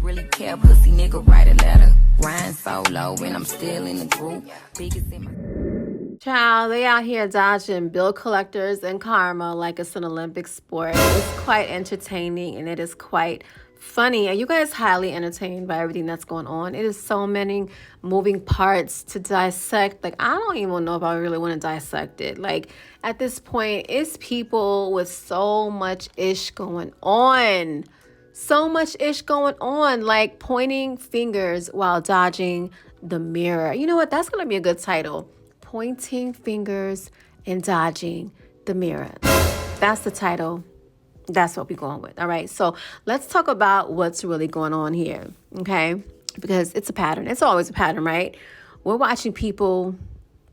really care. Pussy nigga write a letter. Ryan solo when I'm still in the group. Biggest in my... Child, they out here dodging bill collectors and karma like it's an Olympic sport. It's quite entertaining and it is quite funny. Are you guys highly entertained by everything that's going on? It is so many moving parts to dissect. Like, I don't even know if I really want to dissect it. Like, at this point, it's people with so much ish going on. So much ish going on, like pointing fingers while dodging the mirror. You know what? That's going to be a good title. Pointing fingers and dodging the mirror. That's the title. That's what we're going with. All right. So let's talk about what's really going on here. Okay. Because it's a pattern. It's always a pattern, right? We're watching people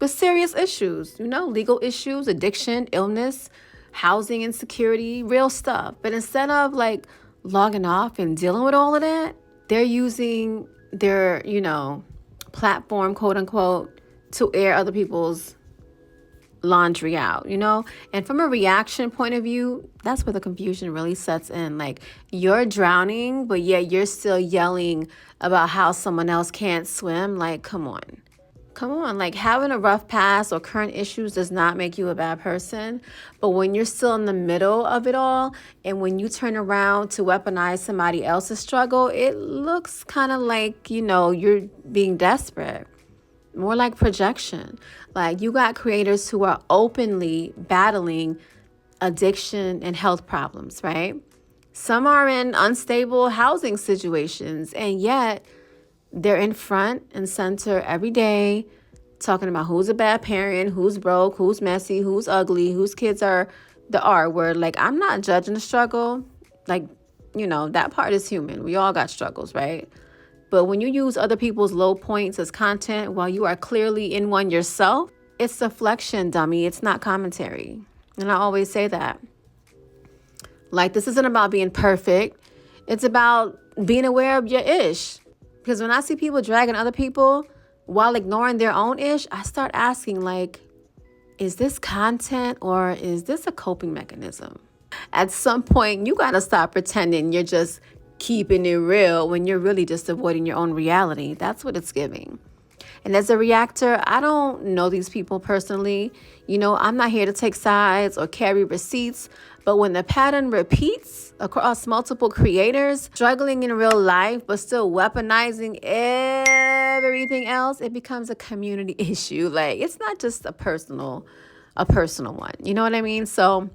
with serious issues, legal issues, addiction, illness, housing insecurity, real stuff. But instead of like logging off and dealing with all of that, they're using their, platform, quote unquote, to air other people's laundry out, And from a reaction point of view, that's where the confusion really sets in. Like, you're drowning, but yet you're still yelling about how someone else can't swim. Like, come on. Like, having a rough past or current issues does not make you a bad person. But when you're still in the middle of it all, and when you turn around to weaponize somebody else's struggle, it looks kind of like, you're being desperate. More like projection. Like, you got creators who are openly battling addiction and health problems, right? Some are in unstable housing situations, and yet they're in front and center every day talking about who's a bad parent, who's broke, who's messy, who's ugly, whose kids are the R word. Like, I'm not judging the struggle. Like, that part is human. We all got struggles, right? But when you use other people's low points as content while you are clearly in one yourself, it's deflection, dummy. It's not commentary. And I always say that. Like, this isn't about being perfect. It's about being aware of your ish. Because when I see people dragging other people while ignoring their own ish, I start asking, like, is this content or is this a coping mechanism? At some point, you got to stop pretending you're just keeping it real when you're really just avoiding your own reality. That's what it's giving. And as a reactor, I don't know these people personally. I'm not here to take sides or carry receipts. But when the pattern repeats across multiple creators, struggling in real life, but still weaponizing everything else, it becomes a community issue. Like, it's not just a personal one. You know what I mean? So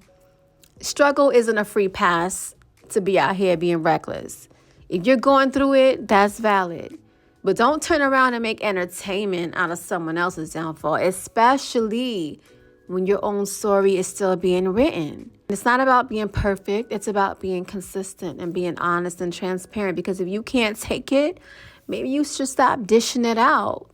struggle isn't a free pass to be out here being reckless. If you're going through it, that's valid. But don't turn around and make entertainment out of someone else's downfall, especially when your own story is still being written. It's not about being perfect. It's about being consistent and being honest and transparent. Because if you can't take it, maybe you should stop dishing it out.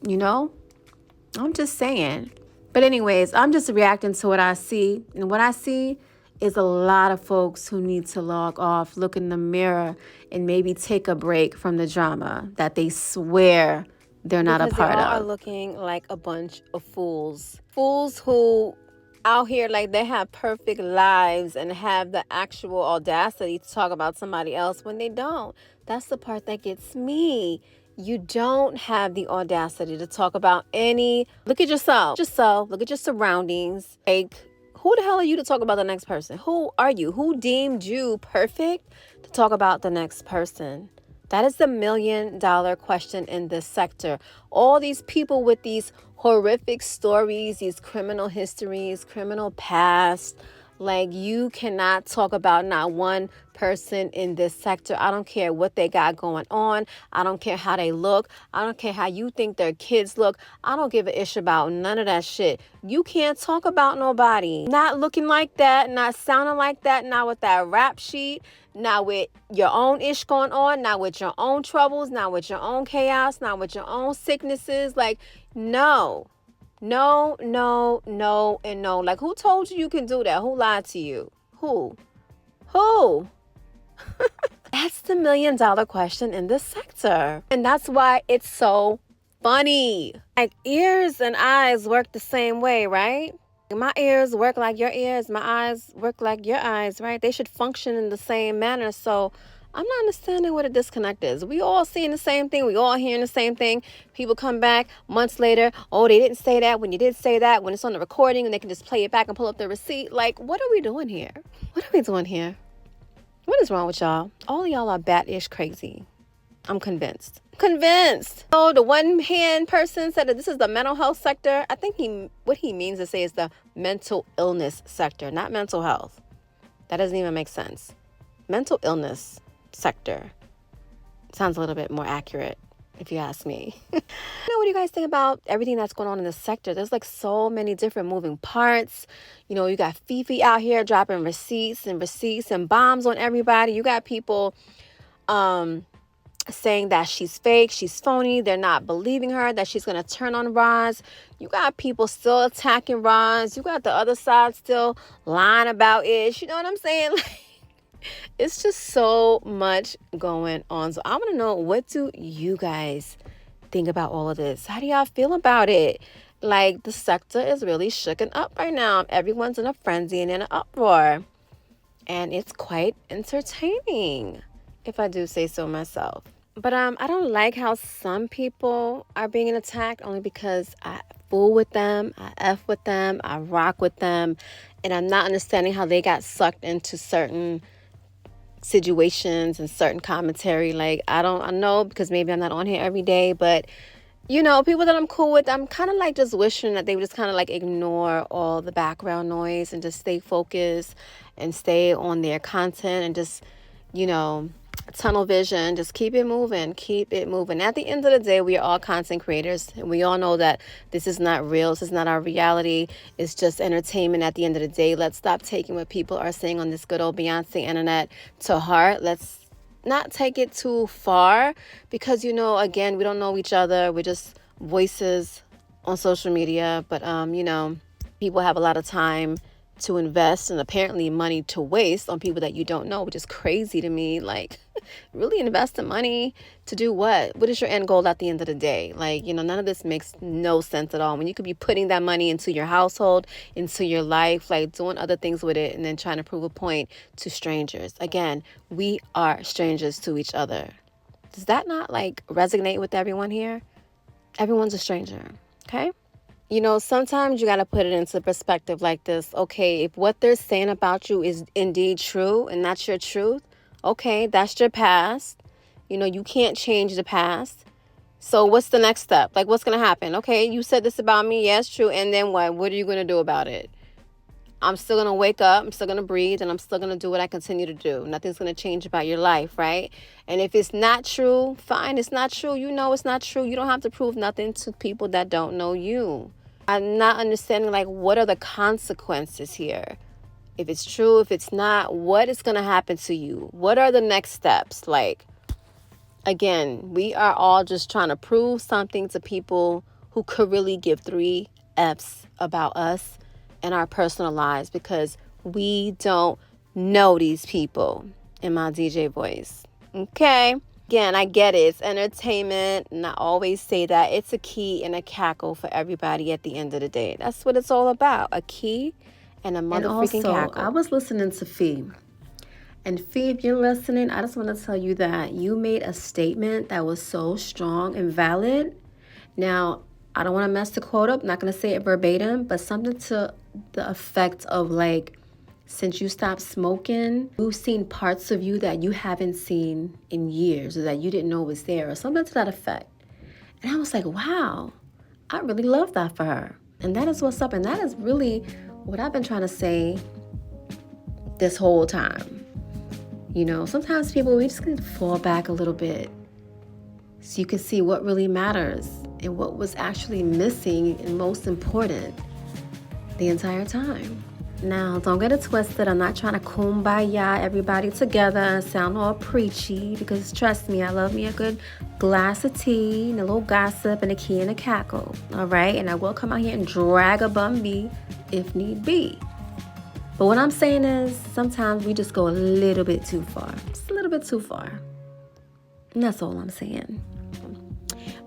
I'm just saying. But anyways, I'm just reacting to what I see. And what I see is a lot of folks who need to log off, look in the mirror, and maybe take a break from the drama that they swear they're not a part of. They all are looking like a bunch of fools. Fools who out here like they have perfect lives and have the actual audacity to talk about somebody else when they don't. That's the part that gets me. You don't have the audacity to talk about look at yourself, look at your surroundings. Like, who the hell are you to talk about the next person? Who are you? Who deemed you perfect to talk about the next person? That is the $1 million question in this sector. All these people with these horrific stories, these criminal histories, criminal past, like, you cannot talk about not one person in this sector. I don't care what they got going on. I don't care how they look. I don't care how you think their kids look. I don't give a ish about none of that shit. You can't talk about nobody not looking like that, not sounding like that, not with that rap sheet, not with your own ish going on, not with your own troubles, not with your own chaos, not with your own sicknesses. Like, no. No, no, no, and no. Like, who told you can do that? Who lied to you? Who? That's the $1 million question in this sector. And that's why it's so funny. Like, ears and eyes work the same way, right? My ears work like your ears. My eyes work like your eyes, right? They should function in the same manner. So I'm not understanding what a disconnect is. We all seeing the same thing. We all hearing the same thing. People come back months later. Oh, they didn't say that when you did say that. When it's on the recording and they can just play it back and pull up the receipt. Like, what are we doing here? What are we doing here? What is wrong with y'all? All of y'all are bat-ish crazy. I'm convinced. Convinced. So the one hand person said that this is the mental health sector. I think what he means to say is the mental illness sector, not mental health. That doesn't even make sense. Mental illness sector sounds a little bit more accurate, if you ask me. What do you guys think about everything that's going on in this sector? There's like so many different moving parts. You know, you got Fifi out here dropping receipts and bombs on everybody. You got people saying that she's fake, she's phony, they're not believing her, that she's going to turn on Roz. You got people still attacking Roz. You got the other side still lying about it. You know what I'm saying? Like, it's just so much going on. So I want to know, what do you guys think about all of this? How do y'all feel about it? Like, the sector is really shooken up right now. Everyone's in a frenzy and in an uproar. And it's quite entertaining, if I do say so myself. But I don't like how some people are being attacked only because I fool with them, I F with them, I rock with them, and I'm not understanding how they got sucked into certain situations and certain commentary. Like, I know, because maybe I'm not on here every day, but you know, people that I'm cool with, I'm kind of like just wishing that they would just kind of like ignore all the background noise and just stay focused and stay on their content and just, you know, tunnel vision, just keep it moving. At the end of the day, we are all content creators, and we all know that this is not real. This is not our reality. It's just entertainment at the end of the day. Let's stop taking what people are saying on this good old Beyonce internet to heart. Let's not take it too far, because, you know, again, we don't know each other. We're just voices on social media, but you know, people have a lot of time to invest and apparently money to waste on people that you don't know, which is crazy to me. Like, really invest the money to do what? What is your end goal at the end of the day? Like, you know, none of this makes no sense at all. When you could be putting that money into your household, into your life, like doing other things with it, and then trying to prove a point to strangers. Again, we are strangers to each other. Does that not like resonate with everyone here? Everyone's a stranger, okay? You know, sometimes you got to put it into perspective like this. Okay, if what they're saying about you is indeed true and that's your truth, okay, that's your past. You know, you can't change the past. So what's the next step? Like, what's going to happen? Okay, you said this about me. Yeah, it's true. And then what? What are you going to do about it? I'm still going to wake up. I'm still going to breathe. And I'm still going to do what I continue to do. Nothing's going to change about your life, right? And if it's not true, fine, it's not true. You know it's not true. You don't have to prove nothing to people that don't know you. I'm not understanding, like, what are the consequences here? If it's true, if it's not, what is going to happen to you? What are the next steps? Like, again, we are all just trying to prove something to people who could really give 3 Fs about us and our personal lives, because we don't know these people, in my DJ voice. Okay? Again, I get it. It's entertainment, and I always say that it's a key and a cackle for everybody at the end of the day. That's what it's all about. A key and a motherfucking cackle. I was listening to Fee. And Fee, if you're listening, I just want to tell you that you made a statement that was so strong and valid. Now, I don't want to mess the quote up. I'm not going to say it verbatim, but something to the effect of, like, since you stopped smoking, you've seen parts of you that you haven't seen in years, or that you didn't know was there, or something to that effect. And I was like, wow, I really love that for her. And that is what's up. And that is really what I've been trying to say this whole time. You know, sometimes people, we just need to fall back a little bit so you can see what really matters and what was actually missing and most important the entire time. Now, don't get it twisted. I'm not trying to kumbaya everybody together and sound all preachy, because trust me, I love me a good glass of tea and a little gossip and a key and a cackle, all right? And I will come out here and drag a bum bee if need be. But what I'm saying is, sometimes we just go a little bit too far. Just a little bit too far. And that's all I'm saying.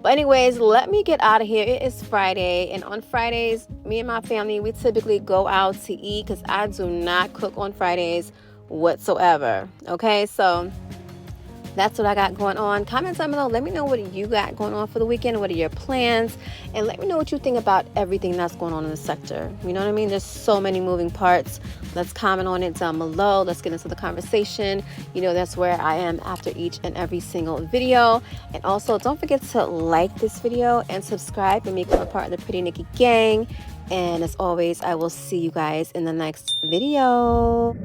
But anyways, let me get out of here. It is Friday, and on Fridays, me and my family, we typically go out to eat, because I do not cook on Fridays whatsoever. Okay, so That's what I got going on. Comment down below. Let me know what you got going on for the weekend. What are your plans? And let me know what you think about everything that's going on in the sector. You know what I mean? There's so many moving parts. Let's comment on it down below. Let's get into the conversation. You know, that's where I am after each and every single video. And also, don't forget to like this video and subscribe and become a part of the Pretty Nikki gang. And as always, I will see you guys in the next video.